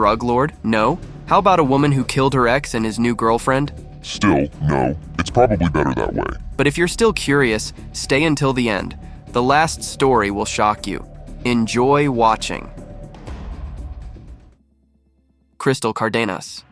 Drug lord? No. How about a woman who killed her ex and his new girlfriend? Still, no. It's probably better that way. But if you're still curious, stay until the end. The last story will shock you. Enjoy watching. Crystal Cardenas.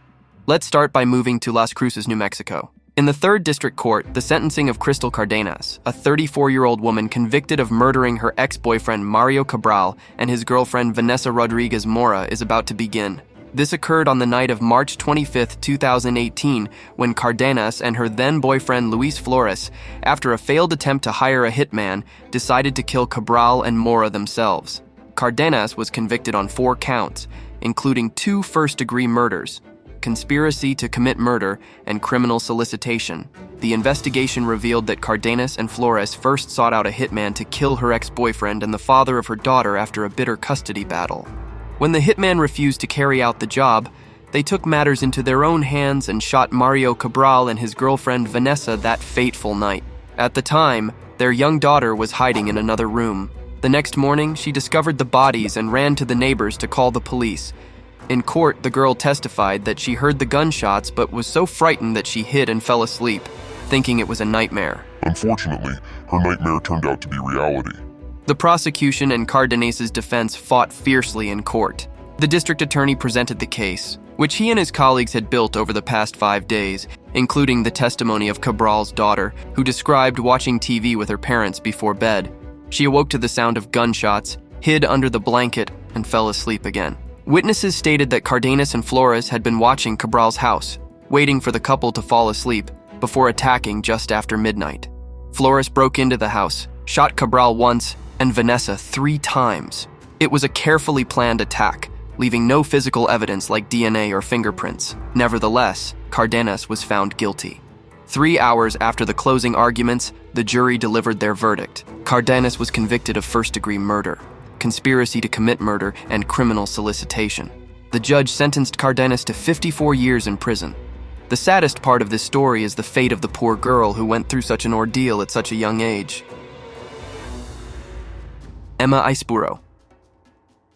Let's start by moving to Las Cruces, New Mexico. In the 3rd District Court, the sentencing of Crystal Cardenas, a 34-year-old woman convicted of murdering her ex-boyfriend Mario Cabral and his girlfriend Vanessa Rodriguez Mora, is about to begin. This occurred on the night of March 25, 2018, when Cardenas and her then-boyfriend Luis Flores, after a failed attempt to hire a hitman, decided to kill Cabral and Mora themselves. Cardenas was convicted on 4 counts, including 2 first-degree murders, conspiracy to commit murder, and criminal solicitation. The investigation revealed that Cardenas and Flores first sought out a hitman to kill her ex-boyfriend and the father of her daughter after a bitter custody battle. When the hitman refused to carry out the job, they took matters into their own hands and shot Mario Cabral and his girlfriend Vanessa that fateful night. At the time, their young daughter was hiding in another room. The next morning, she discovered the bodies and ran to the neighbors to call the police. In court, the girl testified that she heard the gunshots but was so frightened that she hid and fell asleep, thinking it was a nightmare. Unfortunately, her nightmare turned out to be reality. The prosecution and Cardenas' defense fought fiercely in court. The district attorney presented the case, which he and his colleagues had built over the past 5 days, including the testimony of Cabral's daughter, who described watching TV with her parents before bed. She awoke to the sound of gunshots, hid under the blanket, and fell asleep again. Witnesses stated that Cardenas and Flores had been watching Cabral's house, waiting for the couple to fall asleep before attacking just after midnight. Flores broke into the house, shot Cabral once, and Vanessa 3 times. It was a carefully planned attack, leaving no physical evidence like DNA or fingerprints. Nevertheless, Cardenas was found guilty. 3 hours after the closing arguments, the jury delivered their verdict. Cardenas was convicted of first-degree murder, conspiracy to commit murder, and criminal solicitation. The judge sentenced Cardenas to 54 years in prison. The saddest part of this story is the fate of the poor girl who went through such an ordeal at such a young age. Emma Aispuro.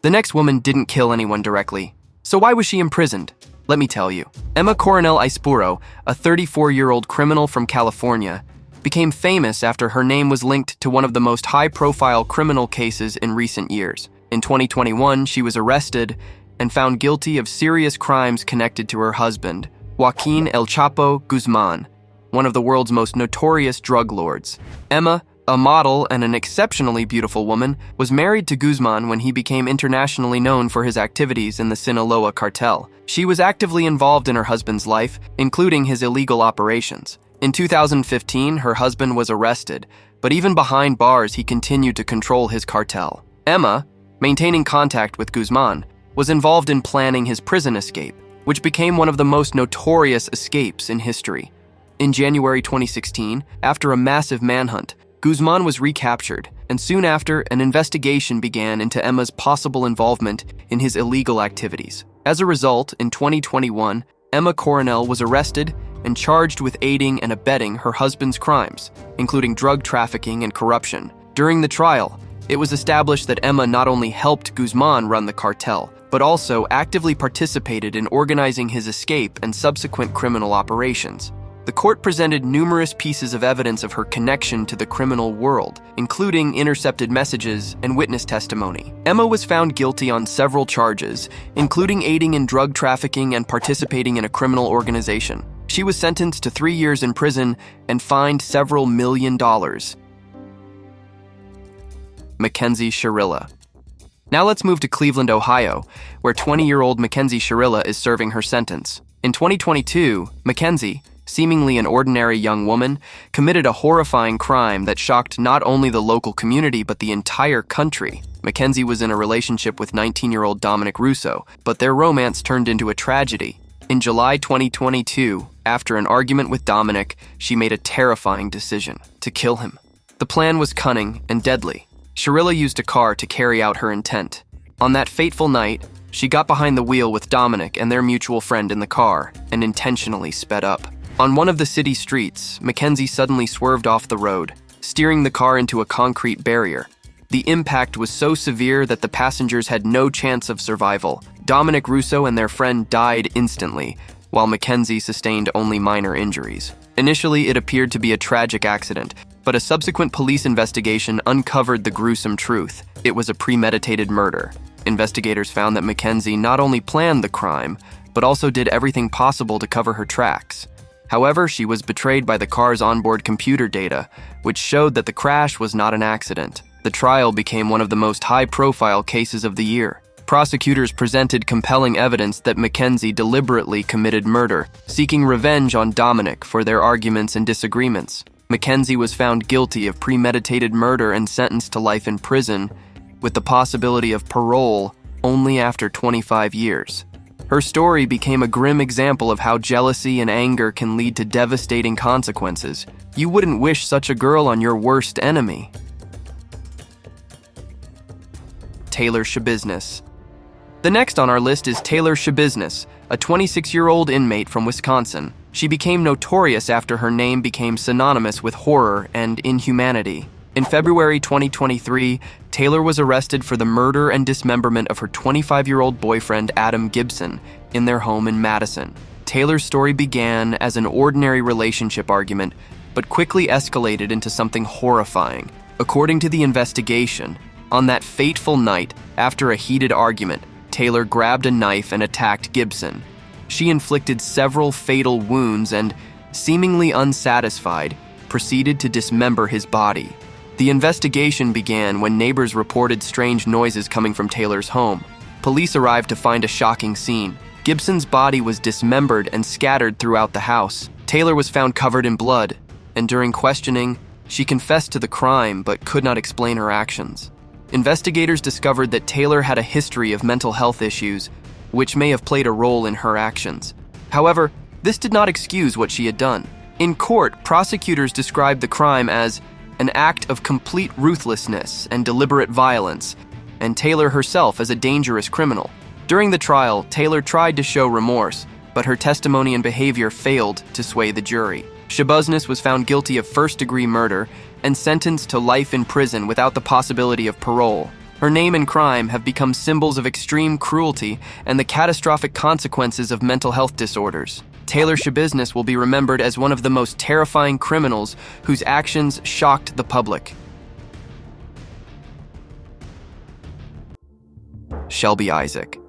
The next woman didn't kill anyone directly, so why was she imprisoned? Let me tell you. Emma Coronel Aispuro, a 34-year-old criminal from California, became famous after her name was linked to one of the most high-profile criminal cases in recent years. In 2021, she was arrested and found guilty of serious crimes connected to her husband, Joaquin El Chapo Guzman, one of the world's most notorious drug lords. Emma, a model and an exceptionally beautiful woman, was married to Guzman when he became internationally known for his activities in the Sinaloa cartel. She was actively involved in her husband's life, including his illegal operations. In 2015, her husband was arrested, but even behind bars, he continued to control his cartel. Emma, maintaining contact with Guzman, was involved in planning his prison escape, which became one of the most notorious escapes in history. In January 2016, after a massive manhunt, Guzman was recaptured, and soon after, an investigation began into Emma's possible involvement in his illegal activities. As a result, in 2021, Emma Coronel was arrested and charged with aiding and abetting her husband's crimes, including drug trafficking and corruption. During the trial, it was established that Emma not only helped Guzman run the cartel, but also actively participated in organizing his escape and subsequent criminal operations. The court presented numerous pieces of evidence of her connection to the criminal world, including intercepted messages and witness testimony. Emma was found guilty on several charges, including aiding in drug trafficking and participating in a criminal organization. She was sentenced to 3 years in prison and fined several $1 million. Mackenzie Shirilla. Now let's move to Cleveland, Ohio, where 20-year-old Mackenzie Shirilla is serving her sentence. In 2022, Mackenzie, seemingly an ordinary young woman, committed a horrifying crime that shocked not only the local community but the entire country. Mackenzie was in a relationship with 19-year-old Dominic Russo, but their romance turned into a tragedy. In July 2022, after an argument with Dominic, she made a terrifying decision: to kill him. The plan was cunning and deadly. Shirilla used a car to carry out her intent. On that fateful night, she got behind the wheel with Dominic and their mutual friend in the car and intentionally sped up. On one of the city streets, Mackenzie suddenly swerved off the road, steering the car into a concrete barrier. The impact was so severe that the passengers had no chance of survival. Dominic Russo and their friend died instantly, while Mackenzie sustained only minor injuries. Initially, it appeared to be a tragic accident, but a subsequent police investigation uncovered the gruesome truth. It was a premeditated murder. Investigators found that Mackenzie not only planned the crime, but also did everything possible to cover her tracks. However, she was betrayed by the car's onboard computer data, which showed that the crash was not an accident. The trial became one of the most high-profile cases of the year. Prosecutors presented compelling evidence that Mackenzie deliberately committed murder, seeking revenge on Dominic for their arguments and disagreements. Mackenzie was found guilty of premeditated murder and sentenced to life in prison, with the possibility of parole only after 25 years. Her story became a grim example of how jealousy and anger can lead to devastating consequences. You wouldn't wish such a girl on your worst enemy. Taylor Schabusiness. The next on our list is Taylor Schabusiness, a 26-year-old inmate from Wisconsin. She became notorious after her name became synonymous with horror and inhumanity. In February 2023, Taylor was arrested for the murder and dismemberment of her 25-year-old boyfriend, Adam Gibson, in their home in Madison. Taylor's story began as an ordinary relationship argument, but quickly escalated into something horrifying. According to the investigation, on that fateful night, after a heated argument, Taylor grabbed a knife and attacked Gibson. She inflicted several fatal wounds and, seemingly unsatisfied, proceeded to dismember his body. The investigation began when neighbors reported strange noises coming from Taylor's home. Police arrived to find a shocking scene. Gibson's body was dismembered and scattered throughout the house. Taylor was found covered in blood, and during questioning, she confessed to the crime but could not explain her actions. Investigators discovered that Taylor had a history of mental health issues, which may have played a role in her actions. However, this did not excuse what she had done. In court, prosecutors described the crime as an act of complete ruthlessness and deliberate violence, and Taylor herself as a dangerous criminal. During the trial, Taylor tried to show remorse, but her testimony and behavior failed to sway the jury. Schabusiness was found guilty of first-degree murder and sentenced to life in prison without the possibility of parole. Her name and crime have become symbols of extreme cruelty and the catastrophic consequences of mental health disorders. Taylor Schabusiness will be remembered as one of the most terrifying criminals whose actions shocked the public. Shelby Isaac.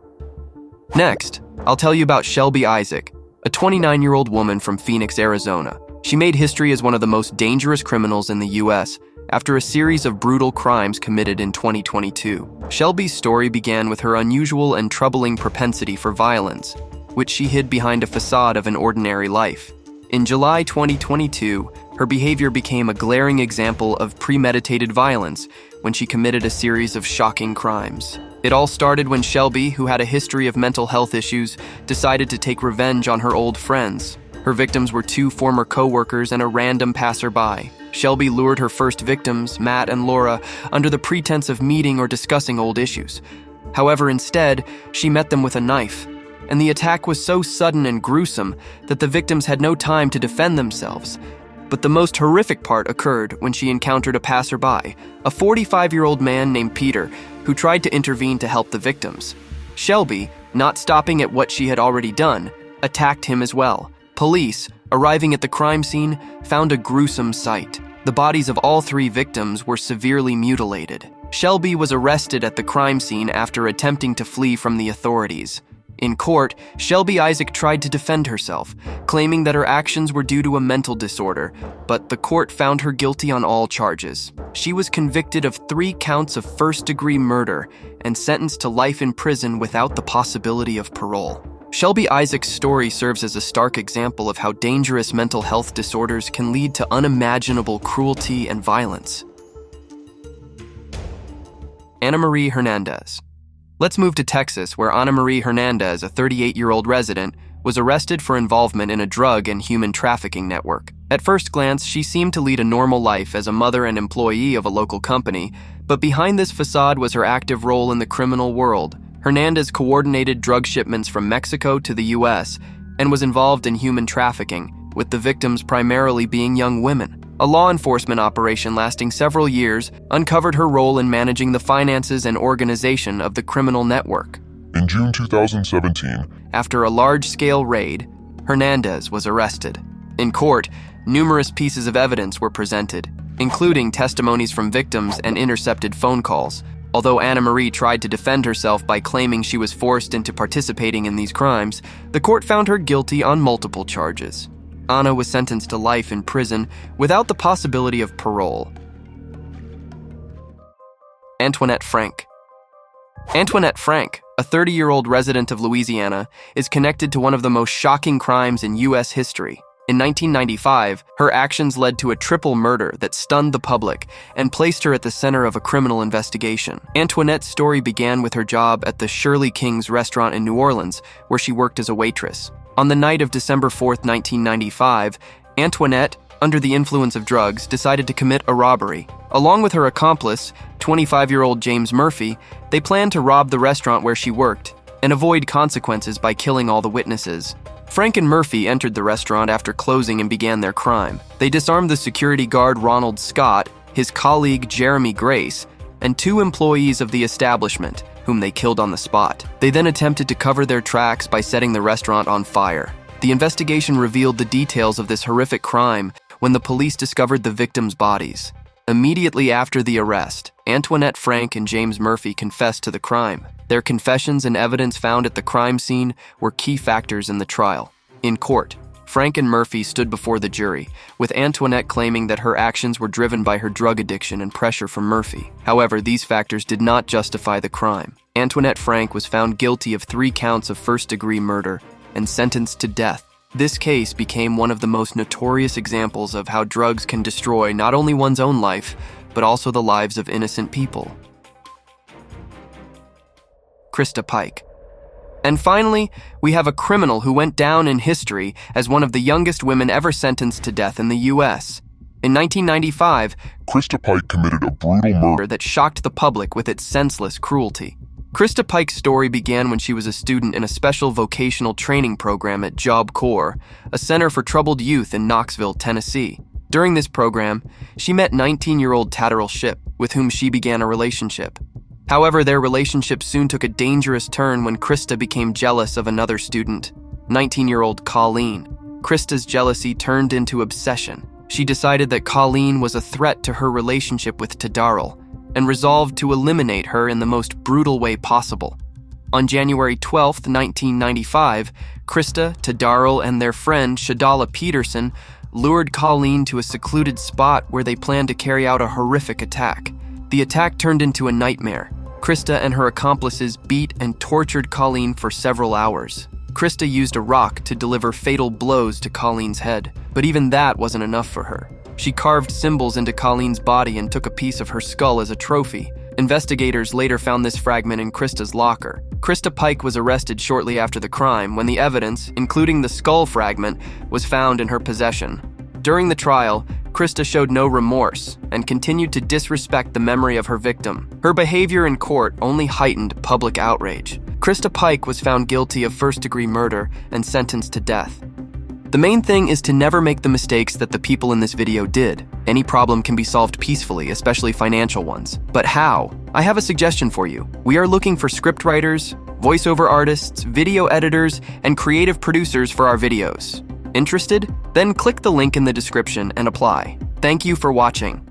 Next, I'll tell you about Shelby Isaac, a 29-year-old woman from Phoenix, Arizona. She made history as one of the most dangerous criminals in the U.S. after a series of brutal crimes committed in 2022. Shelby's story began with her unusual and troubling propensity for violence, which she hid behind a facade of an ordinary life. In July 2022, her behavior became a glaring example of premeditated violence when she committed a series of shocking crimes. It all started when Shelby, who had a history of mental health issues, decided to take revenge on her old friends. Her victims were 2 former co-workers and a random passerby. Shelby lured her first victims, Matt and Laura, under the pretense of meeting or discussing old issues. However, instead, she met them with a knife, and the attack was so sudden and gruesome that the victims had no time to defend themselves. But the most horrific part occurred when she encountered a passerby, a 45-year-old man named Peter, who tried to intervene to help the victims. Shelby, not stopping at what she had already done, attacked him as well. Police, arriving at the crime scene, found a gruesome sight. The bodies of all 3 victims were severely mutilated. Shelby was arrested at the crime scene after attempting to flee from the authorities. In court, Shelby Isaac tried to defend herself, claiming that her actions were due to a mental disorder, but the court found her guilty on all charges. She was convicted of 3 counts of first-degree murder and sentenced to life in prison without the possibility of parole. Shelby Isaac's story serves as a stark example of how dangerous mental health disorders can lead to unimaginable cruelty and violence. Marie Hernandez. Let's move to Texas, where Marie Hernandez, a 38-year-old resident, was arrested for involvement in a drug and human trafficking network. At first glance, she seemed to lead a normal life as a mother and employee of a local company, but behind this facade was her active role in the criminal world. Hernandez coordinated drug shipments from Mexico to the U.S. and was involved in human trafficking, with the victims primarily being young women. A law enforcement operation lasting several years uncovered her role in managing the finances and organization of the criminal network. In June 2017, After a large-scale raid, Hernandez was arrested. In court, numerous pieces of evidence were presented, including testimonies from victims and intercepted phone calls. Although Anna Marie tried to defend herself by claiming she was forced into participating in these crimes, the court found her guilty on multiple charges. Anna was sentenced to life in prison without the possibility of parole. Antoinette Frank. Antoinette Frank, a 30-year-old resident of Louisiana, is connected to one of the most shocking crimes in U.S. history. In 1995, her actions led to a triple murder that stunned the public and placed her at the center of a criminal investigation. Antoinette's story began with her job at the Shirley King's restaurant in New Orleans, where she worked as a waitress. On the night of December 4, 1995, Antoinette, under the influence of drugs, decided to commit a robbery. Along with her accomplice, 25-year-old James Murphy, they planned to rob the restaurant where she worked and avoid consequences by killing all the witnesses. Frank and Murphy entered the restaurant after closing and began their crime. They disarmed the security guard Ronald Scott, his colleague Jeremy Grace, and 2 employees of the establishment, whom they killed on the spot. They then attempted to cover their tracks by setting the restaurant on fire. The investigation revealed the details of this horrific crime when the police discovered the victims' bodies. Immediately after the arrest, Antoinette Frank and James Murphy confessed to the crime. Their confessions and evidence found at the crime scene were key factors in the trial. In court, Frank and Murphy stood before the jury, with Antoinette claiming that her actions were driven by her drug addiction and pressure from Murphy. However, these factors did not justify the crime. Antoinette Frank was found guilty of 3 counts of first-degree murder and sentenced to death. This case became one of the most notorious examples of how drugs can destroy not only one's own life, but also the lives of innocent people. Christa Pike. And finally, we have a criminal who went down in history as one of the youngest women ever sentenced to death in the U.S. In 1995, Christa Pike committed a brutal murder that shocked the public with its senseless cruelty. Christa Pike's story began when she was a student in a special vocational training program at Job Corps, a center for troubled youth in Knoxville, Tennessee. During this program, she met 19-year-old Tatterall Shipp, with whom she began a relationship. However, their relationship soon took a dangerous turn when Christa became jealous of another student, 19-year-old Colleen. Christa's jealousy turned into obsession. She decided that Colleen was a threat to her relationship with Tatterall and resolved to eliminate her in the most brutal way possible. On January 12, 1995, Christa, Tatterall, and their friend Shadala Peterson lured Colleen to a secluded spot where they planned to carry out a horrific attack. The attack turned into a nightmare. Christa and her accomplices beat and tortured Colleen for several hours. Christa used a rock to deliver fatal blows to Colleen's head, but even that wasn't enough for her. She carved symbols into Colleen's body and took a piece of her skull as a trophy. Investigators later found this fragment in Christa's locker. Christa Pike was arrested shortly after the crime when the evidence, including the skull fragment, was found in her possession. During the trial, Christa showed no remorse and continued to disrespect the memory of her victim. Her behavior in court only heightened public outrage. Christa Pike was found guilty of first-degree murder and sentenced to death. The main thing is to never make the mistakes that the people in this video did. Any problem can be solved peacefully, especially financial ones. But how? I have a suggestion for you. We are looking for scriptwriters, voiceover artists, video editors, and creative producers for our videos. Interested? Then click the link in the description and apply. Thank you for watching.